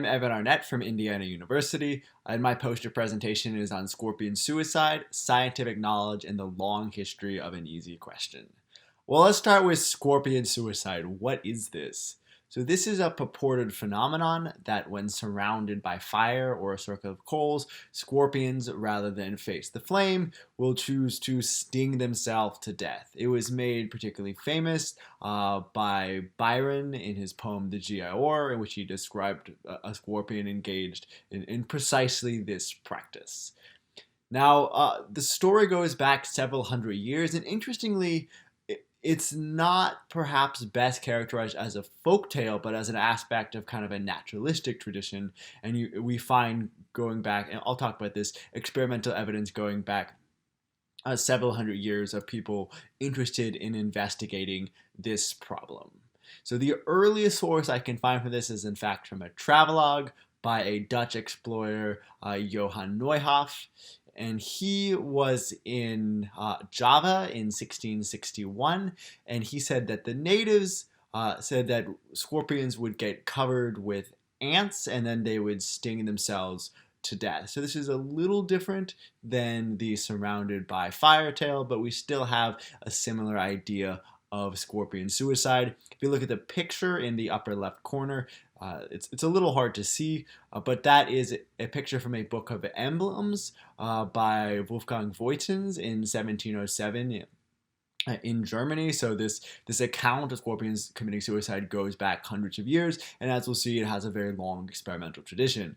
Evan Arnet from Indiana University, and my poster presentation is on scorpion suicide, scientific knowledge, and the long history of an easy question. Well, let's start with scorpion suicide. What is this? So this is a purported phenomenon that when surrounded by fire or a circle of coals, scorpions, rather than face the flame, will choose to sting themselves to death. It was made particularly famous by Byron in his poem The Giaour, in which he described a scorpion engaged in precisely this practice. Now, the story goes back several hundred years, and interestingly, it's not perhaps best characterized as a folk tale, but as an aspect of kind of a naturalistic tradition. And we find going back, and I'll talk about this, experimental evidence going back several hundred years of people interested in investigating this problem. So the earliest source I can find for this is in fact from a travelogue by a Dutch explorer, Johan Neuhoff. And he was in Java in 1661, and he said that the natives said that scorpions would get covered with ants and then they would sting themselves to death. So this is a little different than the surrounded by fire tale, but we still have a similar idea of scorpion suicide. If you look at the picture in the upper left corner, it's a little hard to see, but that is a picture from a book of emblems by Wolfgang Voigtens in 1707 in Germany. So this account of scorpions committing suicide goes back hundreds of years, and as we'll see, it has a very long experimental tradition.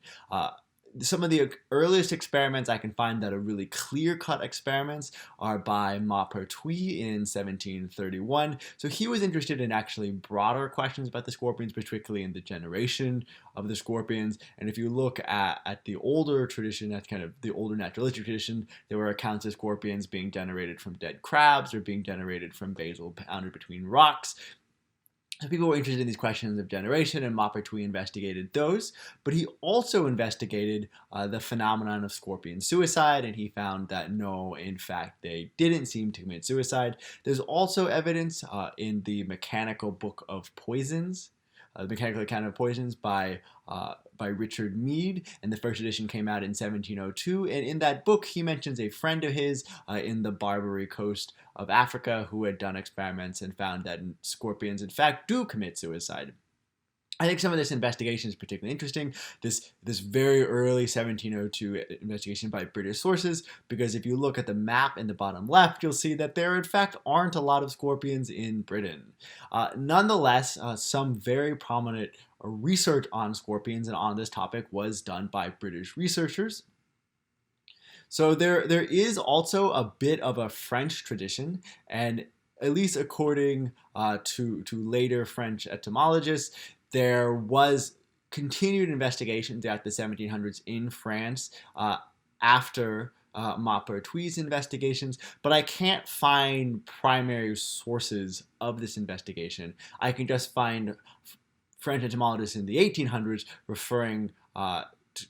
Some of the earliest experiments I can find that are really clear-cut experiments are by Maupertuis in 1731. So he was interested in actually broader questions about the scorpions, particularly in the generation of the scorpions. And if you look at the older tradition, that's kind of the older naturalistic tradition, there were accounts of scorpions being generated from dead crabs or being generated from basil pounded between rocks. So people were interested in these questions of generation, and Maupertuis investigated those, but he also investigated the phenomenon of scorpion suicide, and he found that no, in fact, they didn't seem to commit suicide. There's also evidence in the Mechanical Book of Poisons, the Mechanical Account of Poisons by Richard Mead, and the first edition came out in 1702. And in that book, he mentions a friend of his in the Barbary coast of Africa who had done experiments and found that scorpions, in fact, do commit suicide. I think some of this investigation is particularly interesting, this very early 1702 investigation by British sources, because if you look at the map in the bottom left, you'll see that there, in fact, aren't a lot of scorpions in Britain. Nonetheless, some very prominent research on scorpions and on this topic was done by British researchers. So there is also a bit of a French tradition, and at least according to later French etymologists, there was continued investigation throughout the 1700s in France after Maupertuis' investigations, but I can't find primary sources of this investigation. I can just find French etymologists in the 1800s referring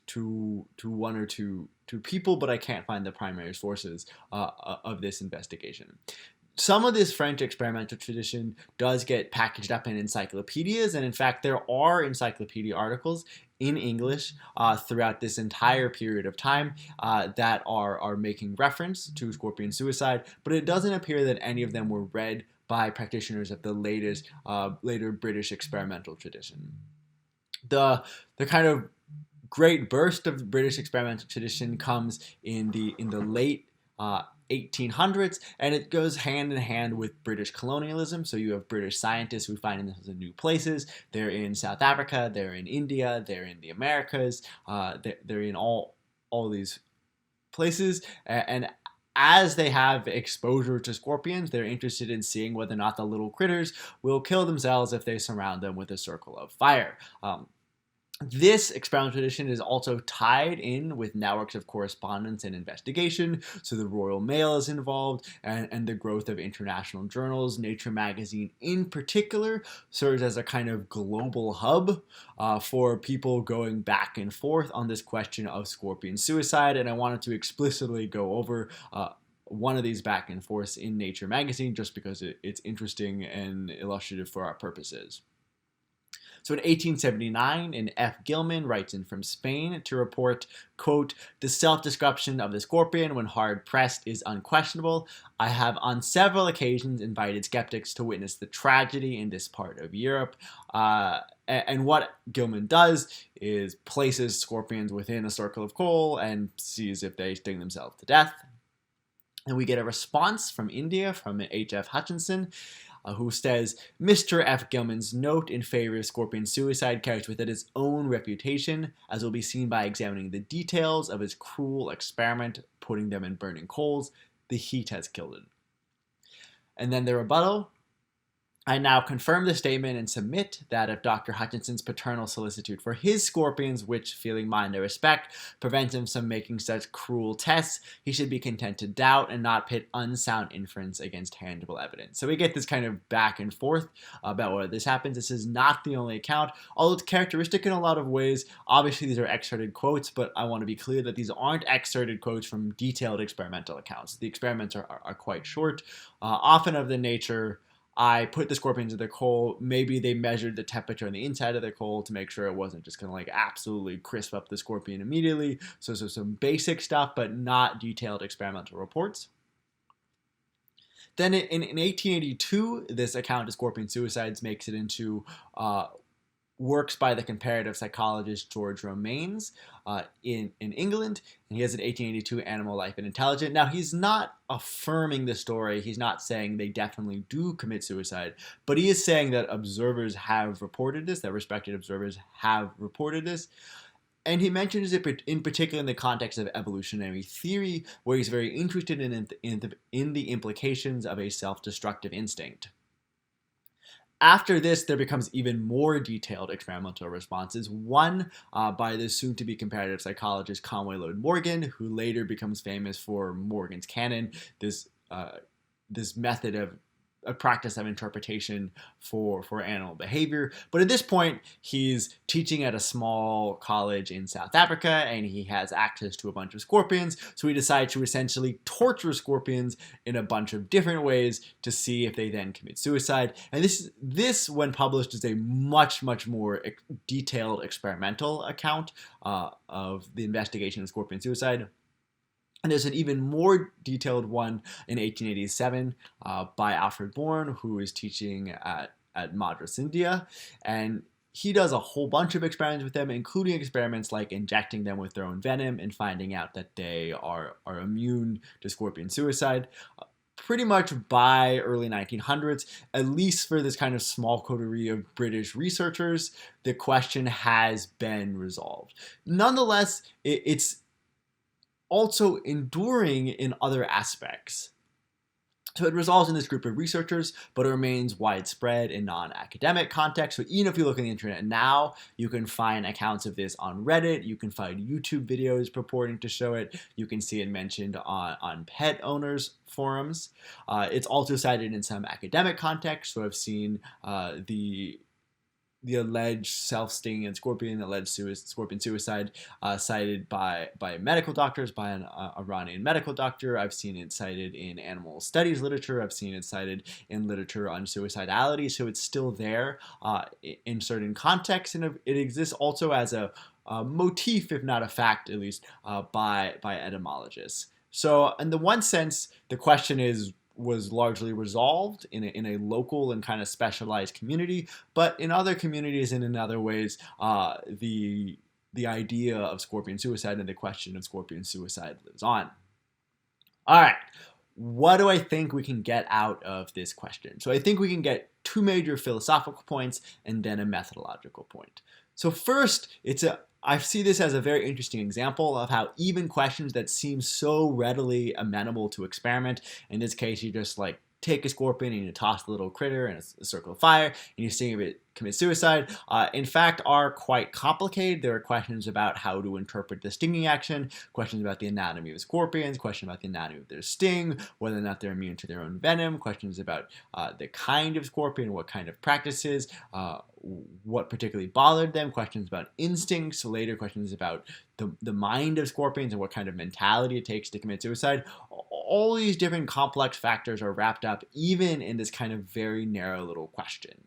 to one or two people, but I can't find the primary sources of this investigation. Some of this French experimental tradition does get packaged up in encyclopedias, and in fact, there are encyclopedia articles in English throughout this entire period of time that are making reference to scorpion suicide, but it doesn't appear that any of them were read by practitioners of the later British experimental tradition. The kind of great burst of British experimental tradition comes in the late 1800s, and it goes hand in hand with British colonialism. So you have British scientists who find themselves in new places. They're in South Africa, they're in India, they're in the Americas, they're in all these places, and as they have exposure to scorpions, they're interested in seeing whether or not the little critters will kill themselves if they surround them with a circle of fire. This experimental tradition is also tied in with networks of correspondence and investigation. So the Royal Mail is involved, and the growth of international journals. Nature magazine in particular serves as a kind of global hub for people going back and forth on this question of scorpion suicide. And I wanted to explicitly go over one of these back and forths in Nature magazine just because it's interesting and illustrative for our purposes. So in 1879, an F. Gilman writes in from Spain to report, quote, "The self-destruction of the scorpion when hard pressed is unquestionable. I have on several occasions invited skeptics to witness the tragedy in this part of Europe." And what Gilman does is places scorpions within a circle of coal and sees if they sting themselves to death. And we get a response from India, from H.F. Hutchinson, who says, "Mr. F. Gilman's note in favor of scorpion suicide carries with it its own reputation, as will be seen by examining the details of his cruel experiment, putting them in burning coals. The heat has killed it." And then the rebuttal: "I now confirm the statement and submit that if Dr. Hutchinson's paternal solicitude for his scorpions, which, feeling mine to respect, prevents him from making such cruel tests, he should be content to doubt and not pit unsound inference against tangible evidence." So we get this kind of back and forth about whether this happens. This is not the only account, although it's characteristic in a lot of ways. Obviously, these are excerpted quotes, but I want to be clear that these aren't excerpted quotes from detailed experimental accounts. The experiments are quite short, often of the nature: I put the scorpions in the coal. Maybe they measured the temperature on the inside of the coal to make sure it wasn't just going to like absolutely crisp up the scorpion immediately. So some basic stuff, but not detailed experimental reports. Then in 1882, this account of scorpion suicides makes it into works by the comparative psychologist George Romanes in England, and he has an 1882 Animal Life and Intelligence. Now, he's not affirming the story. He's not saying they definitely do commit suicide, but he is saying that observers have reported this, that respected observers have reported this. And he mentions it in particular in the context of evolutionary theory, where he's very interested in the implications of a self-destructive instinct. After this, there becomes even more detailed experimental responses, one by the soon-to-be comparative psychologist Conway Lloyd Morgan, who later becomes famous for Morgan's canon, this method of a practice of interpretation for animal behavior. But at this point, he's teaching at a small college in South Africa, and he has access to a bunch of scorpions, so he decides to essentially torture scorpions in a bunch of different ways to see if they then commit suicide. And this when published, is a much more detailed experimental account of the investigation of scorpion suicide. And there's an even more detailed one in 1887 by Alfred Bourne, who is teaching at Madras, India. And he does a whole bunch of experiments with them, including experiments like injecting them with their own venom and finding out that they are immune to scorpion suicide. Pretty much by early 1900s, at least for this kind of small coterie of British researchers, the question has been resolved. Nonetheless, it's also enduring in other aspects. So it resolves in this group of researchers, but it remains widespread in non-academic contexts. So even if you look on the internet now, you can find accounts of this on Reddit. You can find YouTube videos purporting to show it. You can see it mentioned on pet owners' forums. It's also cited in some academic contexts. So I've seen the alleged self-sting and alleged scorpion suicide cited by medical doctors, by an Iranian medical doctor. I've seen it cited in animal studies literature. I've seen it cited in literature on suicidality. So it's still there in certain contexts, and it exists also as a motif, if not a fact, at least by etymologists. So in the one sense, the question was largely resolved in a local and kind of specialized community, but in other communities and in other ways, the idea of scorpion suicide and the question of scorpion suicide lives on. All right, what do I think we can get out of this question? So I think we can get two major philosophical points and then a methodological point. So first, I see this as a very interesting example of how even questions that seem so readily amenable to experiment, in this case, you just like take a scorpion and you toss the little critter in a circle of fire and you see if it commit suicide, in fact, are quite complicated. There are questions about how to interpret the stinging action, questions about the anatomy of scorpions, questions about the anatomy of their sting, whether or not they're immune to their own venom, questions about the kind of scorpion, what kind of practices, what particularly bothered them, questions about instincts, later questions about the mind of scorpions and what kind of mentality it takes to commit suicide. All these different complex factors are wrapped up even in this kind of very narrow little question.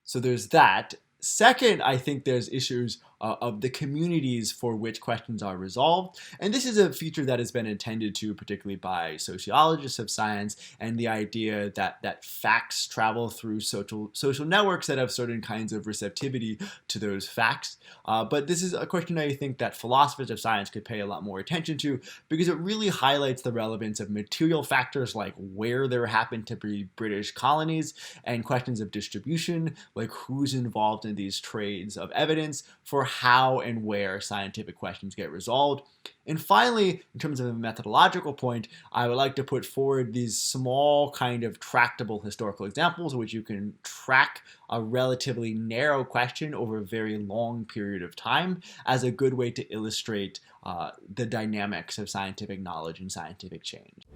So there's that. Second, I think there's issues of the communities for which questions are resolved. And this is a feature that has been intended to, particularly by sociologists of science, and the idea that facts travel through social networks that have certain kinds of receptivity to those facts. But this is a question I think that philosophers of science could pay a lot more attention to, because it really highlights the relevance of material factors like where there happen to be British colonies, and questions of distribution, like who's involved in these trades of evidence for how and where scientific questions get resolved. And finally, in terms of a methodological point, I would like to put forward these small kind of tractable historical examples in which you can track a relatively narrow question over a very long period of time as a good way to illustrate the dynamics of scientific knowledge and scientific change.